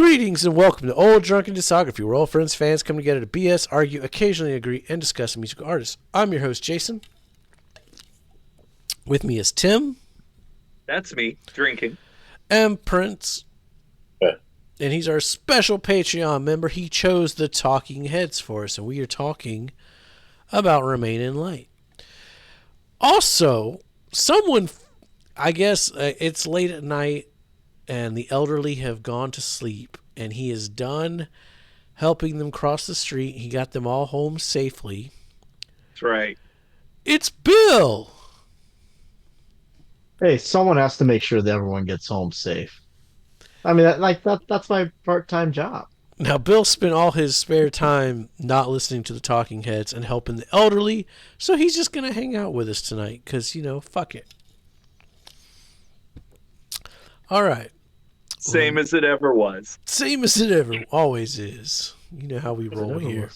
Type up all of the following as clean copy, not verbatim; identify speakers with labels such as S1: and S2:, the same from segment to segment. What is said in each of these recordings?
S1: Greetings and welcome to Old Drunken Discography, where all friends, fans come together to BS, argue, occasionally agree, and discuss musical artists. I'm your host, Jason. With me is Tim.
S2: That's me, drinking.
S1: And Prince. And he's our special Patreon member. He chose the Talking Heads for us, and we are talking about Remain in Light. Also, someone, I guess it's late at night, and the elderly have gone to sleep, and he is done helping them cross the street. He got them all home safely.
S2: That's right.
S1: It's Bill.
S3: Hey, someone has to make sure that everyone gets home safe. I mean, that's my part-time job.
S1: Now, Bill spent all his spare time not listening to the Talking Heads and helping the elderly, so he's just going to hang out with us tonight because, fuck it. All right.
S2: Same as it ever was.
S1: Same as it ever always is. You know how we roll here.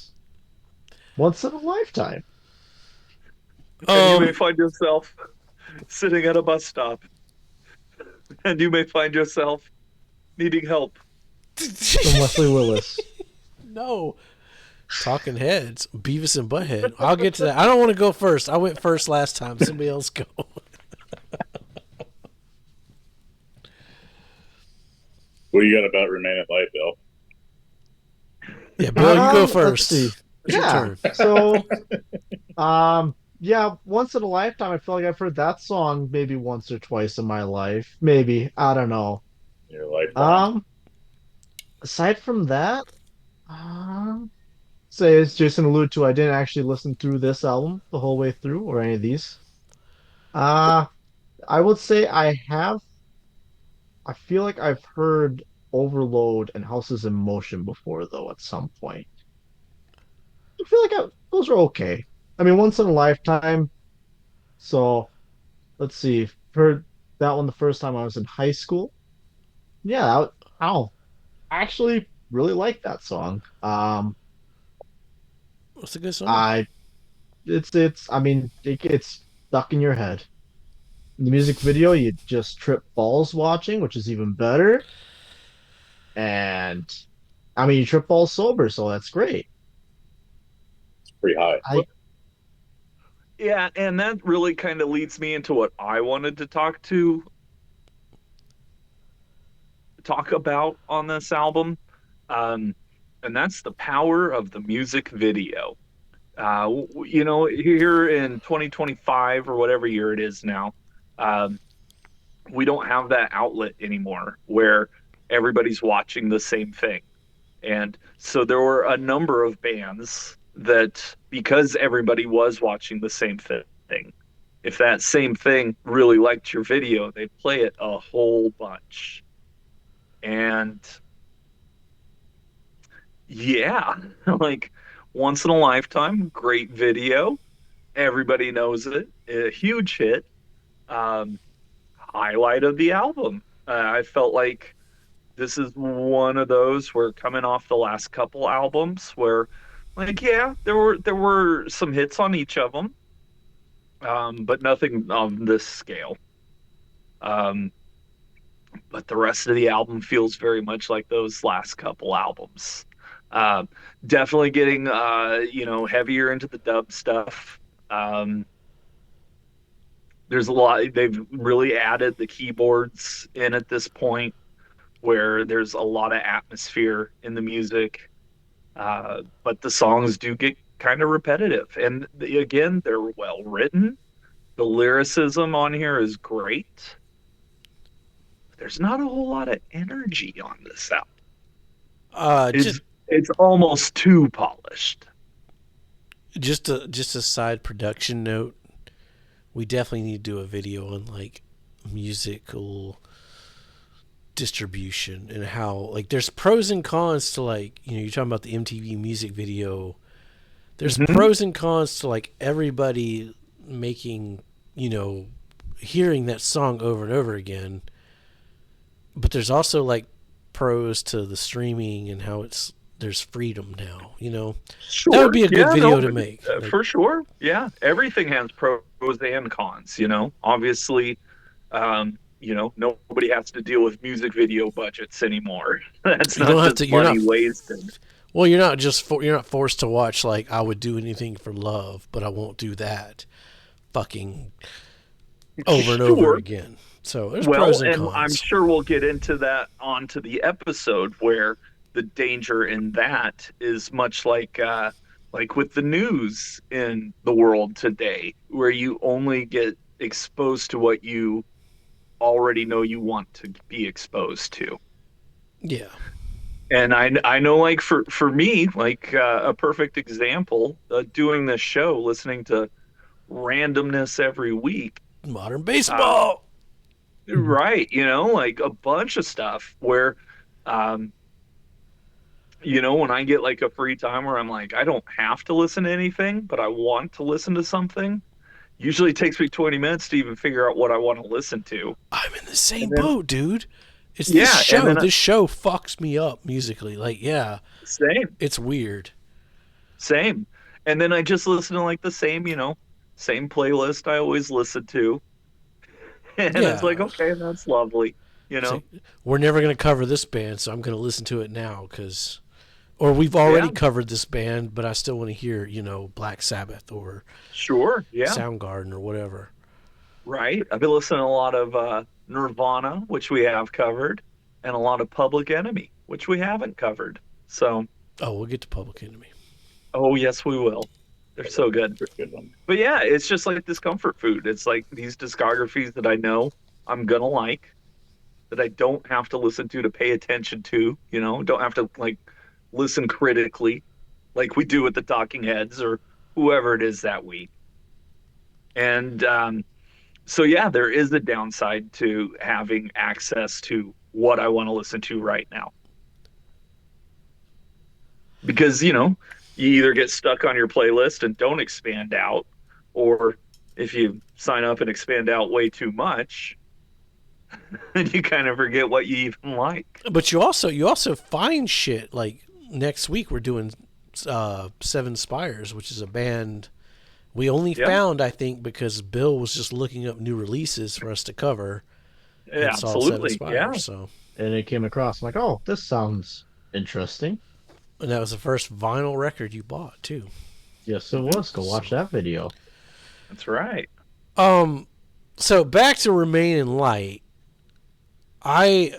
S3: Once in a lifetime.
S2: And you may find yourself sitting at a bus stop. And you may find yourself needing help.
S3: From Leslie Willis.
S1: No. Talking Heads. Beavis and Butthead. I'll get to that. I don't want to go first. I went first last time. Somebody else go.
S4: What do you got about Remain in Light, Bill?
S1: Yeah, Bill, you go first.
S3: Let's see. So, once in a lifetime, I feel like I've heard that song maybe once or twice in my life. Maybe. I don't know.
S4: Your lifetime.
S3: Aside from that, say as Jason alluded to, I didn't actually listen through this album the whole way through or any of these. I would say I feel like I've heard Overload and Houses in Motion before, though, at some point. I feel like those are okay. I mean, once in a lifetime. So, let's see. Heard that one the first time I was in high school. Yeah, I actually really like that song.
S1: What's a good song?
S3: It's stuck in your head. In the music video, you just trip balls watching, which is even better. And you trip balls sober, so that's great.
S4: It's pretty high.
S2: Yeah, and that really kind of leads me into what I wanted to talk about on this album. And that's the power of the music video. Here in 2025 or whatever year it is now, we don't have that outlet anymore where everybody's watching the same thing. And so there were a number of bands that, because everybody was watching the same thing, if that same thing really liked your video, they'd play it a whole bunch. And yeah, like once in a lifetime, great video. Everybody knows it. A huge hit. Highlight of the album. I felt like this is one of those where, coming off the last couple albums, where, like, yeah, there were some hits on each of them, but nothing on this scale. But the rest of the album feels very much like those last couple albums. Definitely getting heavier into the dub stuff. There's a lot. They've really added the keyboards in at this point, where there's a lot of atmosphere in the music. But the songs do get kind of repetitive. And again, they're well written. The lyricism on here is great. There's not a whole lot of energy on this album. It's almost too polished.
S1: Just a side production note. We definitely need to do a video on like musical distribution and how, like, there's pros and cons to, like, you're talking about the MTV music video. There's pros and cons to, like, everybody making, hearing that song over and over again. But there's also, like, pros to the streaming and how there's freedom now,
S2: Sure.
S1: That would be a good video to make.
S2: For sure. Yeah. Everything has pros and cons, Obviously, nobody has to deal with music video budgets anymore. That's
S1: You
S2: not
S1: don't have
S2: just
S1: to. You're
S2: money
S1: not.
S2: wasted.
S1: Well, you're not just. You're not forced to watch like I would do anything for love, but I won't do that. Fucking over and over
S2: Sure.
S1: again. So there's pros
S2: Well,
S1: and
S2: and I'm
S1: cons.
S2: sure we'll get into that onto the episode where the danger in that is much like with the news in the world today, where you only get exposed to what you already know you want to be exposed to.
S1: Yeah.
S2: And I know, like for me, like a perfect example, doing this show, listening to randomness every week.
S1: Modern
S2: uh,
S1: baseball.
S2: right, like a bunch of stuff where, um, when I get like a free time where I'm like, I don't have to listen to anything, but I want to listen to something. Usually takes me 20 minutes to even figure out what I want to listen to.
S1: I'm in the same
S2: And then,
S1: boat, dude. It's this
S2: yeah, and
S1: show.
S2: then
S1: This show fucks me up musically. Like, yeah,
S2: same,
S1: it's weird.
S2: same. And then I just listen to like the same playlist I always listen to. And it's like,
S1: Yeah.
S2: okay, that's lovely, you
S1: It's
S2: know?
S1: like, we're never going to cover this band, so I'm going to listen to it now because, or we've already
S2: Yeah,
S1: covered this band, but I still want to hear, Black Sabbath or
S2: sure. Yeah,
S1: Soundgarden or whatever.
S2: right. I've been listening to a lot of Nirvana, which we have covered, and a lot of Public Enemy, which we haven't covered. So,
S1: Oh, we'll get to Public Enemy.
S2: oh, yes, we will. They're so good.
S4: Good one.
S2: But yeah, it's just like this comfort food. It's like these discographies that I know I'm gonna like, that I don't have to listen to pay attention to, don't have to like listen critically like we do with the Talking Heads or whoever it is that week. And so, yeah, there is a downside to having access to what I want to listen to right now. Because, you either get stuck on your playlist and don't expand out, or if you sign up and expand out way too much, then you kind of forget what you even like.
S1: But you also find shit like next week we're doing Seven Spires, which is a band we only
S2: Yeah,
S1: found, I think, because Bill was just looking up new releases for us to cover
S2: yeah,
S1: and saw Seven
S2: absolutely. Yeah.
S1: Spires. So,
S3: And it came across like, oh, this sounds interesting.
S1: and that was the first vinyl record you bought too.
S3: Yes, it was. Go watch that video.
S2: That's right.
S1: So back to Remain in Light. I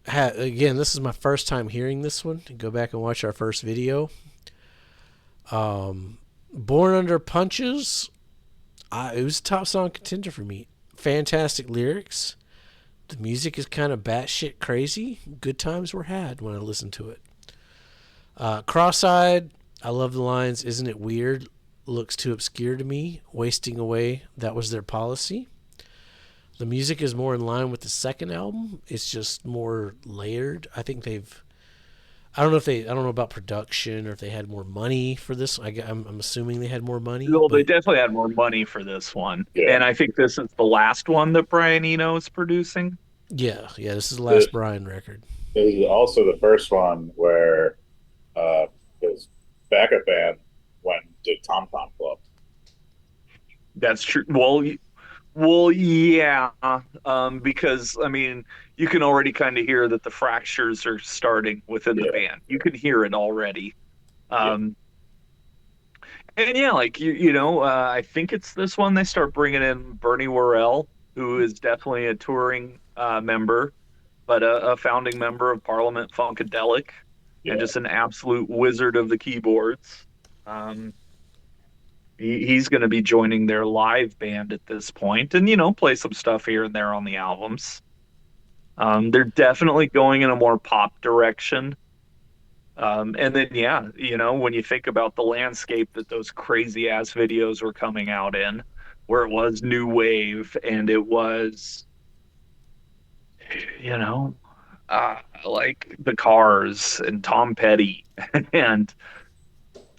S1: had again. This is my first time hearing this one. Go back and watch our first video. Born Under Punches. It was a top song contender for me. Fantastic lyrics. The music is kind of batshit crazy. Good times were had when I listened to it. Cross-eyed. I love the lines. Isn't it weird? Looks too obscure to me. Wasting away. That was their policy. The music is more in line with the second album. It's just more layered. I think I don't know about production or if they had more money for this. I'm assuming they had more money.
S2: Well, they
S1: But
S2: definitely had more money for this one.
S4: Yeah.
S2: And I think this is the last one that Brian Eno is producing.
S1: yeah, this is the last Brian record.
S4: This is also the first one where his backup band went to Tom Tom Club.
S2: That's true. Well, yeah. Because I mean, you can already kind of hear that the fractures are starting within the
S4: Yeah.
S2: band. You can hear it already.
S4: Yeah.
S2: And yeah, like I think it's this one they start bringing in Bernie Worrell, who is definitely a touring member, but a founding member of Parliament Funkadelic,
S4: Yeah.
S2: and just an absolute wizard of the keyboards. He's going to be joining their live band at this point, and play some stuff here and there on the albums. They're definitely going in a more pop direction. And then, yeah, when you think about the landscape that those crazy ass videos were coming out in, where it was new wave and it was, like the Cars and Tom Petty, and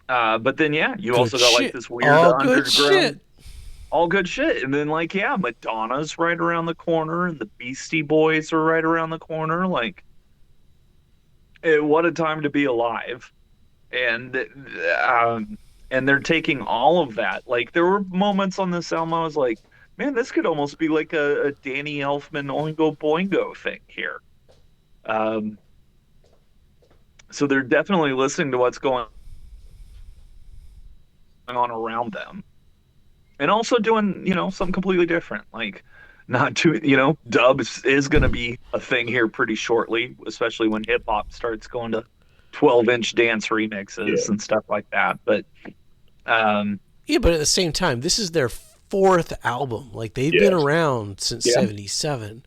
S2: but then, yeah, you also got like this weird
S1: All good
S2: underground,
S1: shit.
S2: all good shit, and then like, yeah, Madonna's right around the corner, and the Beastie Boys are right around the corner, like. What a time to be alive. And they're taking all of that. Like, there were moments on this album I was like, man, this could almost be like a Danny Elfman Oingo Boingo thing here. Um, so they're definitely listening to what's going on around them, and also doing, something completely different. Like, not too, dubs is going to be a thing here pretty shortly, especially when hip hop starts going to 12-inch dance remixes
S4: Yeah.
S2: and stuff like that. But um,
S1: Yeah, but at the same time, this is their fourth album. Like they've
S4: Yeah.
S1: been around since
S2: Yeah.
S1: '77.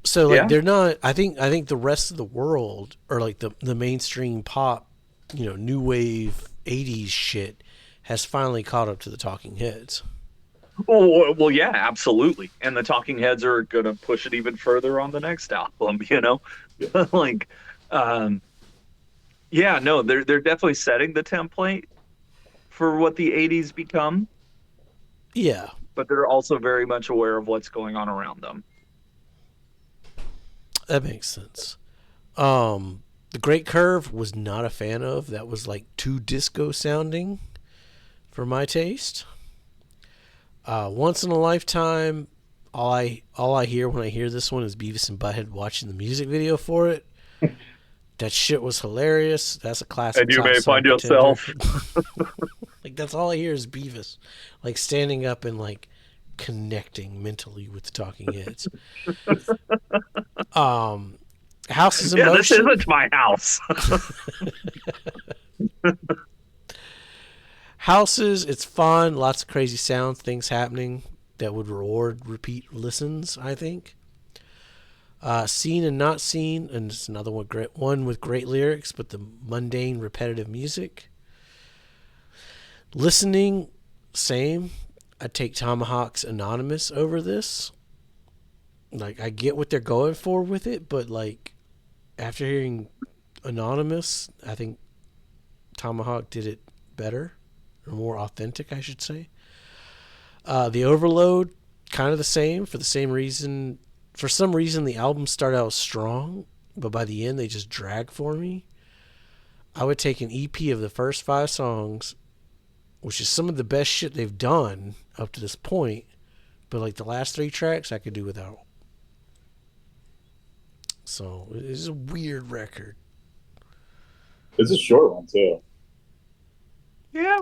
S1: So like
S2: Yeah.
S1: they're not. I think the rest of the world, or like the mainstream pop, new wave '80s shit, has finally caught up to the Talking Heads.
S2: well, yeah, absolutely. And the Talking Heads are going to push it even further on the next album.
S4: Yeah.
S2: Like, um, yeah, no, they're definitely setting the template for what the '80s become,
S1: Yeah,
S2: but they're also very much aware of what's going on around them.
S1: that makes sense. The Great Curve was not a fan of. That was like too disco sounding for my taste. Once in a Lifetime, all I hear when I hear this one is Beavis and Butthead watching the music video for it. That shit was hilarious. That's a classic.
S2: And you
S1: top
S2: may
S1: song
S2: find
S1: contender.
S2: yourself.
S1: Like that's all I hear is Beavis, like standing up and like connecting mentally with the Talking Heads. Houses in
S2: Yeah, this
S1: Motion.
S2: isn't my house.
S1: Houses, it's fun. Lots of crazy sounds, things happening that would reward repeat listens, I think. Seen and Not Seen, and it's another one with great lyrics, but the mundane, repetitive music. Listening, same. I'd take Tomahawk's Anonymous over this. Like, I get what they're going for with it, but like, after hearing Anonymous, I think Tomahawk did it better, or more authentic, I should say. The Overload, kind of the same, for the same reason. For some reason, the album started out strong, but by the end, they just drag for me. I would take an EP of the first 5 songs, which is some of the best shit they've done up to this point, but like the last 3 tracks, I could do without. So it's a weird record.
S4: It's a short one too.
S2: Yeah.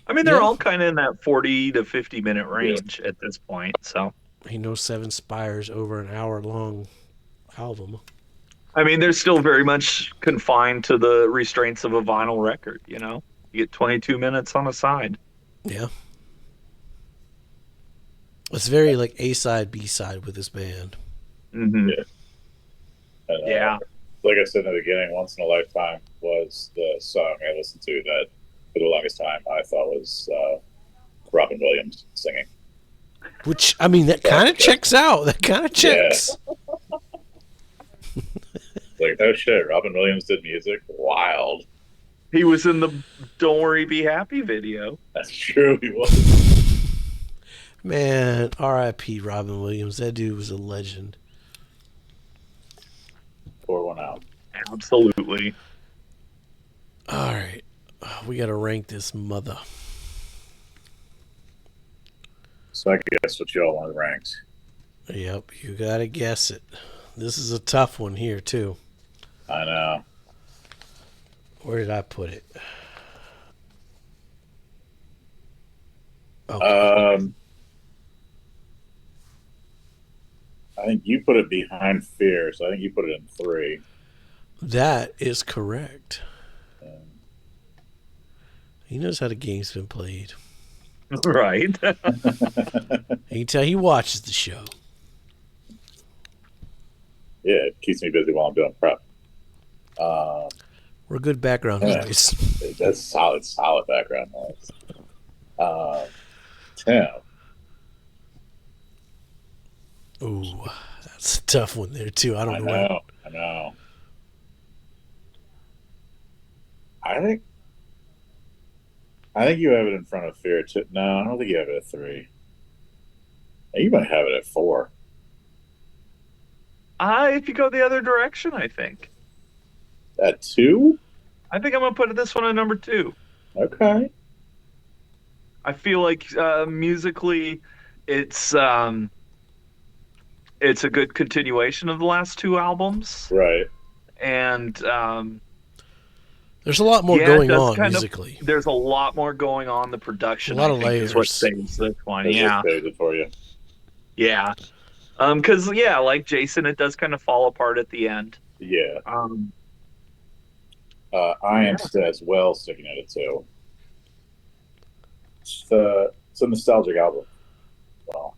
S2: I mean, they're
S1: Yeah.
S2: all kind of in that 40 to 50-minute range at this point. So,
S1: Ain't no 7 Spires over an hour long album.
S2: I mean, they're still very much confined to the restraints of a vinyl record, You get 22 minutes on a side.
S1: Yeah. It's very like A-side, B-side with this band.
S2: Mm-hmm.
S4: Yeah. And,
S2: Yeah.
S4: like I said in the beginning, Once in a Lifetime was the song I listened to that for the longest time I thought was Robin Williams singing.
S1: Which, I mean, that kind of checks out. That kind of checks.
S4: Like, no shit, Robin Williams did music? Wild.
S2: He was in the Don't Worry, Be Happy video.
S4: That's true, he was.
S1: Man, R.I.P. Robin Williams. That dude was a legend.
S4: Pour one out.
S2: Absolutely.
S1: All right. We got to rank this mother.
S4: So I guess what y'all want ranked.
S1: Yep, you got to guess it. This is a tough one here, too.
S4: I know.
S1: Where did I put it? Okay.
S4: I think you put it behind Fear, so I think you put it in 3.
S1: That is correct. He knows how the game's been played.
S2: Right.
S1: You can tell he watches the show.
S4: Yeah, it keeps me busy while I'm doing prep.
S1: We're good background noise.
S4: That's solid background noise. Tim.
S1: Ooh, that's a tough one there, too. I don't know.
S4: I know. I think you have it in front of Fear too. No, I don't think you have it at 3. You might have it at 4.
S2: If you go the other direction, I think.
S4: At 2?
S2: I think I'm going to put this one at number 2.
S4: Okay.
S2: I feel like musically, it's a good continuation of the last two albums,
S4: Right.
S2: and
S1: There's a lot more
S2: yeah, it
S1: going
S2: does
S1: on
S2: kind of.
S1: musically.
S2: There's a lot more going on. The
S1: A
S2: production,
S1: lot
S2: I
S1: of
S2: think, is what
S1: layers.
S2: saves this one.
S4: It
S2: Yeah,
S4: just saves it for you.
S2: yeah. Because yeah, like Jason, it does kind of fall apart at the end.
S4: Yeah.
S2: Um,
S4: I am as well sticking at it too. It's a nostalgic album. Well,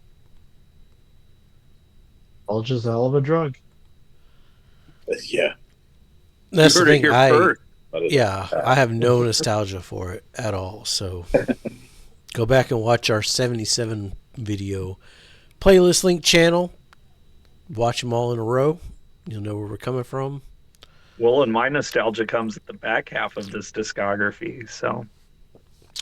S3: Nostalgia's a hell of a drug.
S4: yeah.
S1: That's
S2: you
S1: the
S2: heard it
S1: thing.
S2: here
S1: I
S2: first.
S1: I have no nostalgia for it at all. So go back and watch our 77 video playlist link channel. Watch them all in a row. You'll know where we're coming from.
S2: Well, and my nostalgia comes at the back half of this discography. So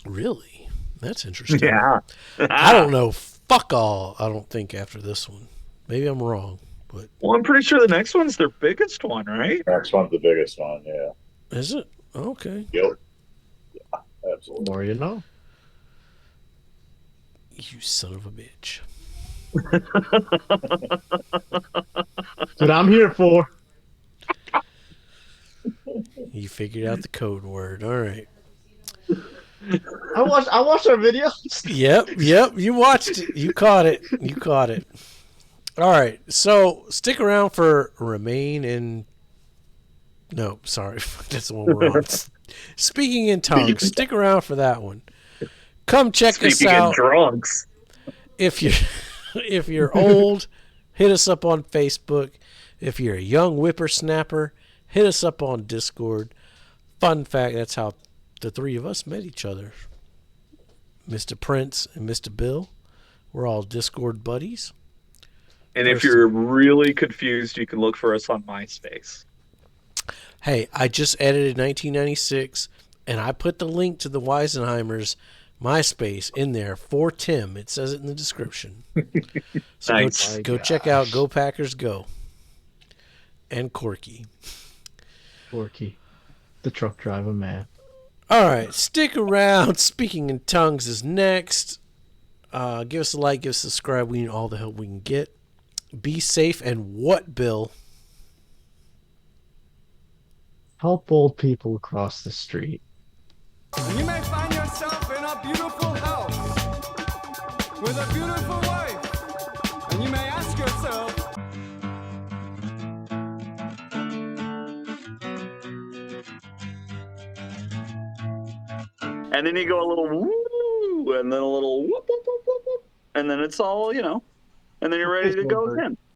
S1: Really? That's interesting.
S2: yeah,
S1: I don't know. Fuck all. I don't think after this one. Maybe I'm wrong, but
S2: Well, I'm pretty sure the next one's their biggest one, right?
S4: Next one's the biggest one. Yeah.
S1: is it? Okay.
S4: Yep. Yeah, absolutely.
S3: More you know.
S1: You son of a bitch.
S3: That's what I'm here for.
S1: You figured out the code word. All right.
S3: I watched our videos.
S1: Yep. You watched it. You caught it. All right. So stick around for Remain in. No, sorry. That's the one we're on. Speaking in tongues. Stick around for that one. Come check us
S2: Speaking
S1: out.
S2: of drunks,
S1: If you're old, hit us up on Facebook. If you're a young whippersnapper, hit us up on Discord. Fun fact, that's how the three of us met each other. Mr. Prince and Mr. Bill. We're all Discord buddies.
S2: and if you're really confused, you can look for us on MySpace.
S1: Hey, I just edited 1996, and I put the link to the Weisenheimers MySpace in there for Tim. It says it in the description. So
S2: Nice.
S1: go check out Go Packers Go. And Corky.
S3: Forky, the truck driver man.
S1: All right, stick around. Speaking in Tongues is next. Give us a like, give us a subscribe. We need all the help we can get. Be safe, and what, Bill?
S3: Help old people across the street.
S5: You may find yourself in a beautiful house with a beautiful wife, and you may ask yourself,
S2: And then you go a little woo, and then a little whoop, whoop, whoop, whoop, whoop, and then it's all, and then you're ready to go again.